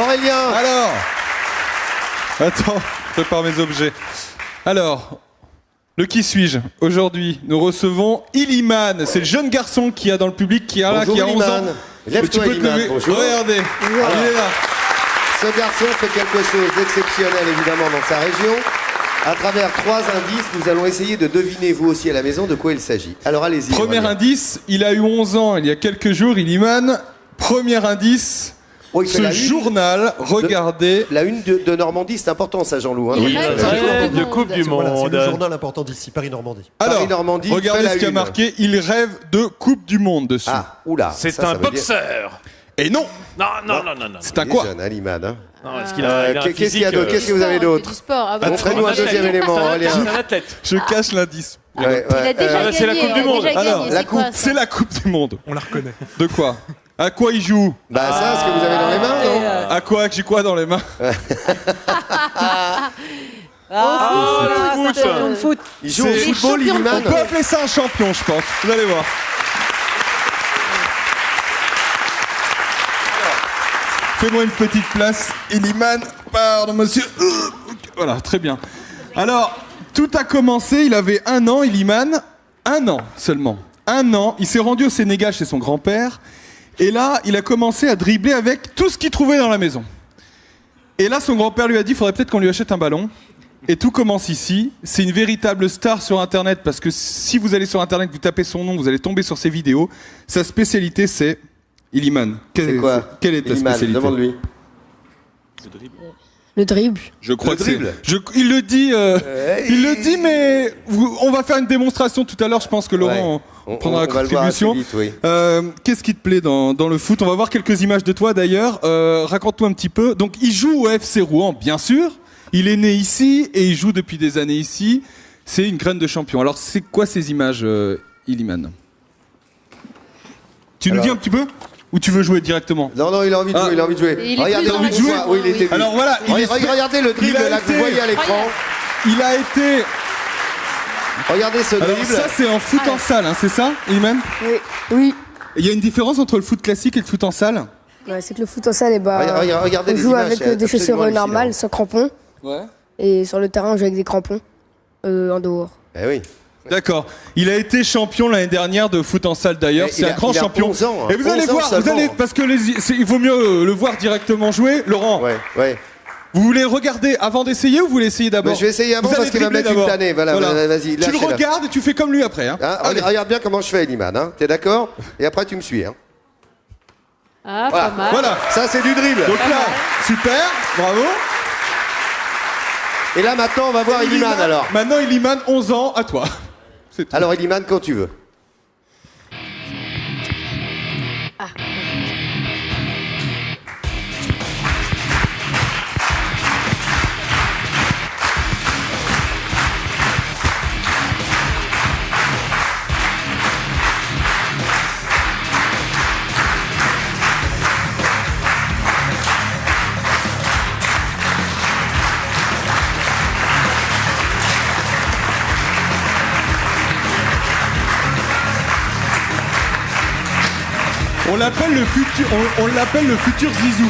Aurélien. Alors, attends, je prépare mes objets. Alors, le qui suis-je? Aujourd'hui, nous recevons Iliman. C'est le jeune garçon qui a dans le public qui a, là, qui a 11 ans. Lève-toi, Iliman. Bonjour. Regardez, il est là. Ce garçon fait quelque chose d'exceptionnel, évidemment, dans sa région. À travers 3 indices, nous allons essayer de deviner, vous aussi à la maison, de quoi il s'agit. Alors allez-y. Premier indice, il a eu 11 ans il y a quelques jours, Iliman. Premier indice, ce journal, regardez. La une de Normandie, c'est important ça, Jean-Loup. Hein, oui, de Coupe du Monde. C'est le journal important d'ici, Paris-Normandie. Alors, Paris-Normandie, regardez ce qui a marqué, il rêve de Coupe du Monde dessus. Ah, oula. C'est un boxeur. Et non. Non. C'est un quoi? Jeune, Iliman, hein. Non, est-ce qu'il a, qu'est-ce qu'il y a d'autre? Qu'est-ce que vous avez d'autre? Montrez-nous un deuxième élément, Aurélien. C'est un athlète. Je cache l'indice. Il a déjà gagné. C'est la Coupe du Monde. Alors, la coupe. C'est la Coupe du Monde. On la reconnaît. De quoi? À quoi il joue? Bah ça, ce que vous avez dans les mains, non? À quoi? J'ai quoi dans les mains? Foot. Il joue au football, Iliman. On peut appeler ça un champion, je pense. Vous allez voir. Fais-moi une petite place, Iliman. Pardon, monsieur. Voilà, très bien. Alors, tout a commencé, il avait 1 an, Iliman. 1 an seulement. 1 an. Il s'est rendu au Sénégal chez son grand-père. Et là, il a commencé à dribbler avec tout ce qu'il trouvait dans la maison. Et là, son grand-père lui a dit, il faudrait peut-être qu'on lui achète un ballon. Et tout commence ici. C'est une véritable star sur Internet, parce que si vous allez sur Internet, vous tapez son nom, vous allez tomber sur ses vidéos. Sa spécialité, c'est Iliman. C'est quoi? Quelle est ta spécialité? Demande-lui. Le dribble. Je crois que dribble. Il le dit, mais on va faire une démonstration tout à l'heure. Je pense que Laurent prendra la contribution. Qu'est-ce qui te plaît dans le foot? On va voir quelques images de toi d'ailleurs. Raconte-nous un petit peu. Donc, il joue au FC Rouen, bien sûr. Il est né ici et il joue depuis des années ici. C'est une graine de champion. Alors, c'est quoi ces images, Iliman? Tu nous dis un petit peu? Ou tu veux jouer directement? Non, il a envie de jouer, il a envie de jouer. Regardez, envie de jouer. Oui, il était. Alors voilà, regardez le dribble là que vous voyez à l'écran. Il a été. Regardez ce dribble. Alors ça, c'est en foot en salle, hein, c'est ça, Iliman? Oui. Il y a une différence entre le foot classique et le foot en salle? Ouais, c'est que le foot en salle, regardez on joue avec des chaussures normales, sans crampons. Ouais. Et sur le terrain, on joue avec des crampons en dehors. Eh oui. D'accord. Il a été champion l'année dernière de foot en salle d'ailleurs. C'est un grand champion. 11 ans, hein. Et vous allez voir, parce que il vaut mieux le voir directement jouer. Laurent, Ouais. vous voulez regarder avant d'essayer ou vous voulez essayer d'abord? Je vais essayer avant parce qu'il va mettre une tannée. Voilà. Vas-y. Tu le regardes et tu fais comme lui après. Hein. Regarde bien comment je fais, Iliman. Hein. T'es d'accord? Et après, tu me suis. Hein. Ah, pas mal. Voilà. Ça, c'est du dribble. Donc là, super, bravo. Et là, maintenant, on va voir Iliman alors. Maintenant, Iliman, 11 ans, à toi. Alors, Iliman, quand tu veux. On l'appelle le futur Zizou.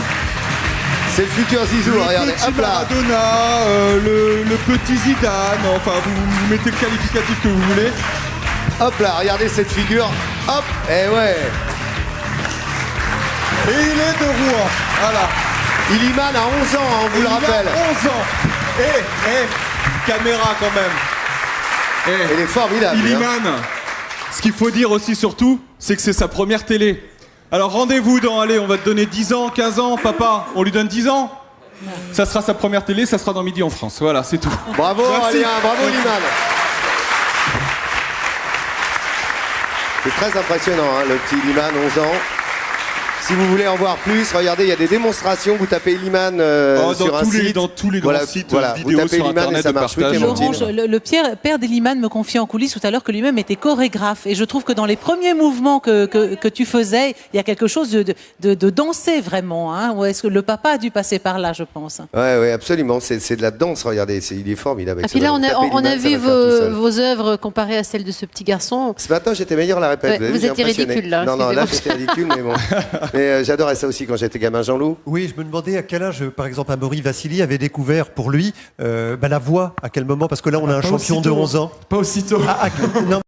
C'est le futur Zizou, regardez. Le petit Maradona, le petit Zidane, enfin vous mettez le qualificatif que vous voulez. Hop là, regardez cette figure. Hop, et ouais. Et il est de Rouen, voilà. Iliman a 11 ans, on vous le rappelle. 11 ans. Caméra quand même. Il est formidable. Iliman, ce qu'il faut dire aussi surtout, c'est que c'est sa première télé. Alors rendez-vous allez, on va te donner 10 ans, 15 ans, papa, on lui donne 10 ans. Ça sera sa première télé, ça sera dans Midi en France. Voilà, c'est tout. Bravo Aurélien, bravo Iliman. C'est très impressionnant, hein, le petit Iliman, 11 ans. Si vous voulez en voir plus, regardez, il y a des démonstrations. Vous tapez Iliman sur un site. Dans tous les grands sites vidéo vous tapez sur Iliman Internet et ça marche. Oui, Laurent, le père d'Iliman me confiait en coulisses tout à l'heure que lui-même était chorégraphe. Et je trouve que dans les premiers mouvements que tu faisais, il y a quelque chose de danser vraiment. Hein, ou est-ce que le papa a dû passer par là, je pense? Oui, absolument. C'est de la danse, regardez. Il est formidable. Et puis là, on a vu vos œuvres comparées à celles de ce petit garçon. Ce matin, j'étais meilleur à la répète. Vous étiez ridicule, là. Non, là, j'étais ridicule, mais bon. Mais j'adorais ça aussi quand j'étais gamin, Jean-Loup. Oui, je me demandais à quel âge, par exemple, Amaury Vassili avait découvert pour lui la voix, à quel moment, parce que là, on a un champion de 11 ans. Pas aussitôt. Non,